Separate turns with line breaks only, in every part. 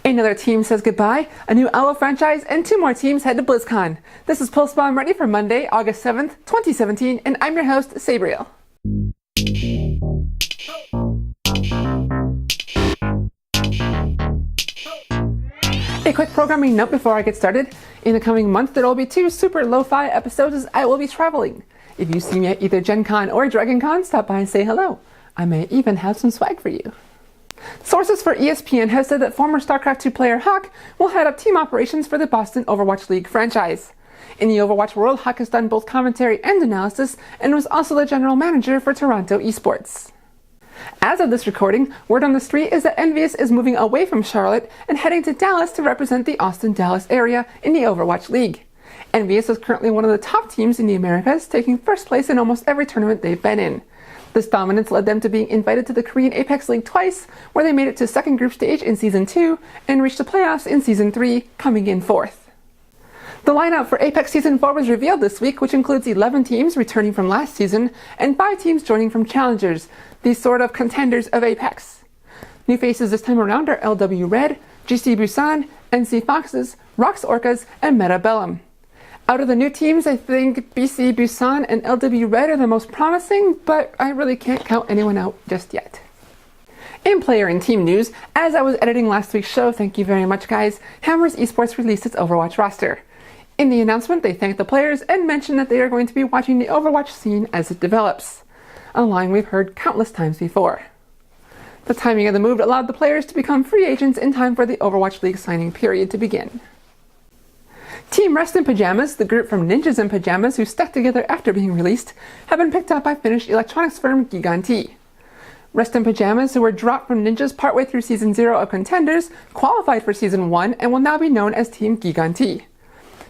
Another team says goodbye, a new OWL franchise, and 2 more teams head to BlizzCon. This is Pulse Bomb ready for Monday, August 7th, 2017, and I'm your host, Sabriel. A quick programming note before I get started. In the coming month, there will be 2 super lo-fi episodes as I will be traveling. If you see me at either Gen Con or Dragon Con, stop by and say hello. I may even have some swag for you. Sources for ESPN have said that former StarCraft 2 player Huck will head up team operations for the Boston Overwatch League franchise. In the Overwatch world, Huck has done both commentary and analysis and was also the general manager for Toronto Esports. As of this recording, word on the street is that Envious is moving away from Charlotte and heading to Dallas to represent the Austin-Dallas area in the Overwatch League. Envious is currently one of the top teams in the Americas, taking first place in almost every tournament they've been in. This dominance led them to being invited to the Korean Apex League twice, where they made it to second group stage in Season 2 and reached the playoffs in Season 3, coming in 4th. The lineup for Apex Season 4 was revealed this week, which includes 11 teams returning from last season and 5 teams joining from Challengers, these sort of contenders of Apex. New faces this time around are LW Red, GC Busan, NC Foxes, Rox Orcas, and Meta Bellum. Out of the new teams, I think BC Busan and LW Red are the most promising, but I really can't count anyone out just yet. In player and team news, as I was editing last week's show, thank you very much guys, Hammers Esports released its Overwatch roster. In the announcement, they thanked the players and mentioned that they are going to be watching the Overwatch scene as it develops, a line we've heard countless times before. The timing of the move allowed the players to become free agents in time for the Overwatch League signing period to begin. Team Rest in Pajamas, the group from Ninjas in Pajamas who stuck together after being released, have been picked up by Finnish electronics firm Gigantti. Rest in Pajamas, who were dropped from Ninjas partway through Season 0 of Contenders, qualified for Season 1 and will now be known as Team Gigantti.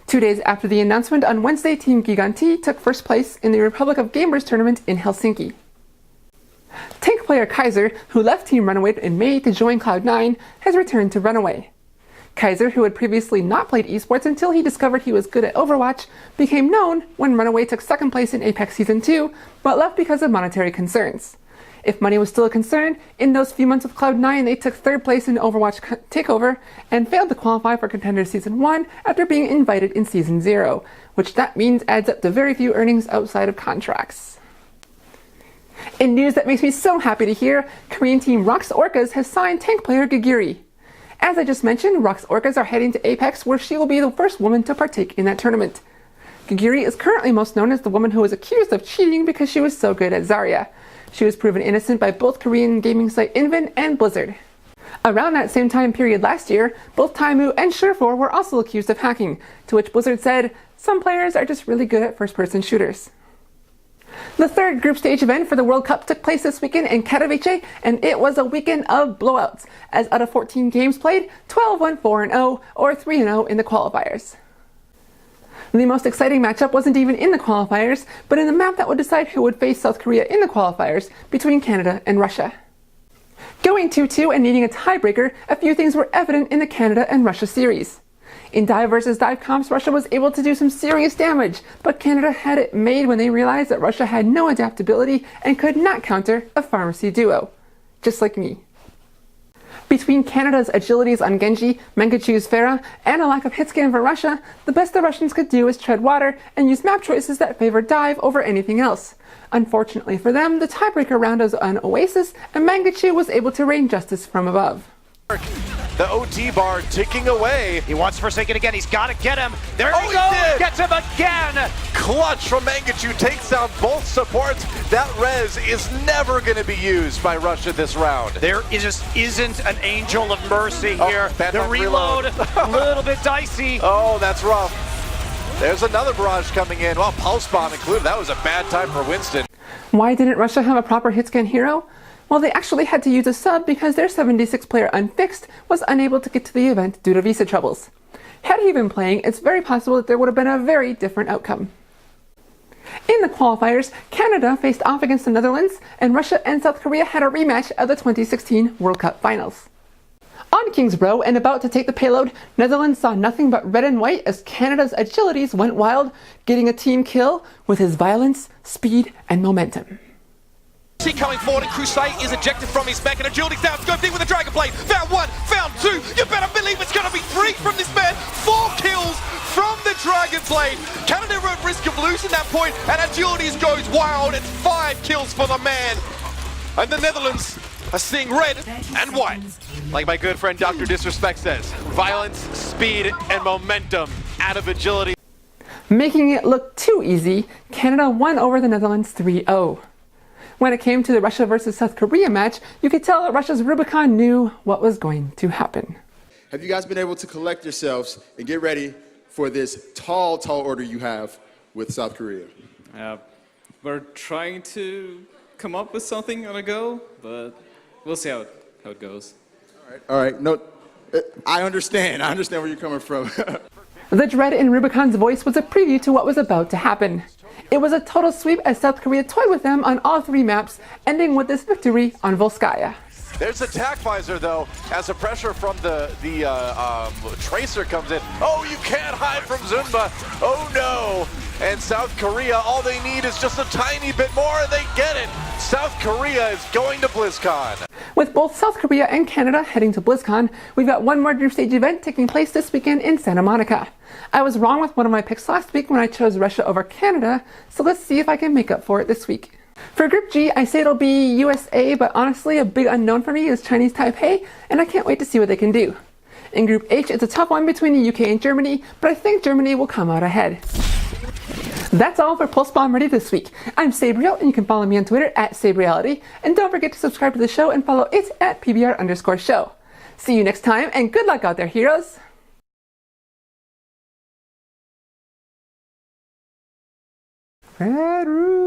2 days after the announcement, on Wednesday, Team Gigantti took first place in the Republic of Gamers tournament in Helsinki. Tank player Kaiser, who left Team RunAway in May to join Cloud9, has returned to RunAway. Kaiser, who had previously not played esports until he discovered he was good at Overwatch, became known when RunAway took second place in Apex Season 2, but left because of monetary concerns. If money was still a concern, in those few months of Cloud9 they took third place in Overwatch Takeover and failed to qualify for Contender Season 1 after being invited in Season 0, which that means adds up to very few earnings outside of contracts. In news that makes me so happy to hear, Korean team Rox Orcas has signed tank player Geguri. As I just mentioned, Rox Orcas are heading to Apex, where she will be the first woman to partake in that tournament. Geguri is currently most known as the woman who was accused of cheating because she was so good at Zarya. She was proven innocent by both Korean gaming site Invin and Blizzard. Around that same time period last year, both Taimu and Surefour were also accused of hacking, to which Blizzard said, "Some players are just really good at first-person shooters." The third group stage event for the World Cup took place this weekend in Katowice, and it was a weekend of blowouts, as out of 14 games played, 12 went 4-0, or 3-0 in the qualifiers. The most exciting matchup wasn't even in the qualifiers, but in the map that would decide who would face South Korea in the qualifiers, between Canada and Russia. Going 2-2 and needing a tiebreaker, a few things were evident in the Canada and Russia series. In dive versus dive comps, Russia was able to do some serious damage, but Canada had it made when they realized that Russia had no adaptability and could not counter a pharmacy duo. Just like me. Between Canada's agilities on Genji, Mangachu's Pharah, and a lack of hitscan for Russia, the best the Russians could do was tread water and use map choices that favored dive over anything else. Unfortunately for them, the tiebreaker round was on Oasis, and Mangachu was able to rain justice from above.
The OT bar ticking away.
He wants Forsaken again. He's got to get him. There he
he
goes.
did.
Gets him again.
Clutch from Mangachu takes down both supports. That res is never going to be used by Russia this round.
There just isn't an angel of mercy here.
Bad
The
time
reload, a little bit dicey.
Oh, that's rough. There's another barrage coming in. Well, Pulse Bomb included. That was a bad time for Winston.
Why didn't Russia have a proper hitscan hero? Well, they actually had to use a sub because their 76-player Unfixed was unable to get to the event due to visa troubles. Had he been playing, it's very possible that there would have been a very different outcome. In the qualifiers, Canada faced off against the Netherlands, and Russia and South Korea had a rematch of the 2016 World Cup Finals. On King's Row and about to take the payload, Netherlands saw nothing but red and white as Canada's agilities went wild, getting a team kill with his violence, speed, and momentum.
Coming forward, and Crusade is ejected from his back, and Agility's down, scoped in with a Dragon Blade. Found one, found two, you better believe played. Canada are at risk of losing that point, and Agilities goes wild. It's 5 kills for the man. And the Netherlands are seeing red and white.
Like my good friend Dr. Disrespect says, violence, speed, and momentum out of agility.
Making it look too easy, Canada won over the Netherlands 3-0. When it came to the Russia versus South Korea match, you could tell that Russia's Rubicon knew what was going to happen.
Have you guys been able to collect yourselves and get ready for this tall order you have with South Korea?
We're trying to come up with something on a go, but we'll see how it goes.
All right. No, I understand where you're coming from.
The dread in Rubicon's voice was a preview to what was about to happen. It was a total sweep as South Korea toyed with them on all 3 maps, ending with this victory on Volskaya.
There's attack Kaiser though, as the pressure from the Tracer comes in. Oh, you can't hide from Zunba. Oh no. And South Korea, all they need is just a tiny bit more and they get it. South Korea is going to BlizzCon.
With both South Korea and Canada heading to BlizzCon, we've got one more group stage event taking place this weekend in Santa Monica. I was wrong with one of my picks last week when I chose Russia over Canada, so let's see if I can make up for it this week. For Group G, I say it'll be USA, but honestly a big unknown for me is Chinese Taipei, and I can't wait to see what they can do. In Group H, it's a tough one between the UK and Germany, but I think Germany will come out ahead. That's all for Pulse Bomb Ready this week. I'm Sabriel, and you can follow me on Twitter at Sabriality, and don't forget to subscribe to the show and follow it at PBR_show. See you next time, and good luck out there, heroes! Red Room.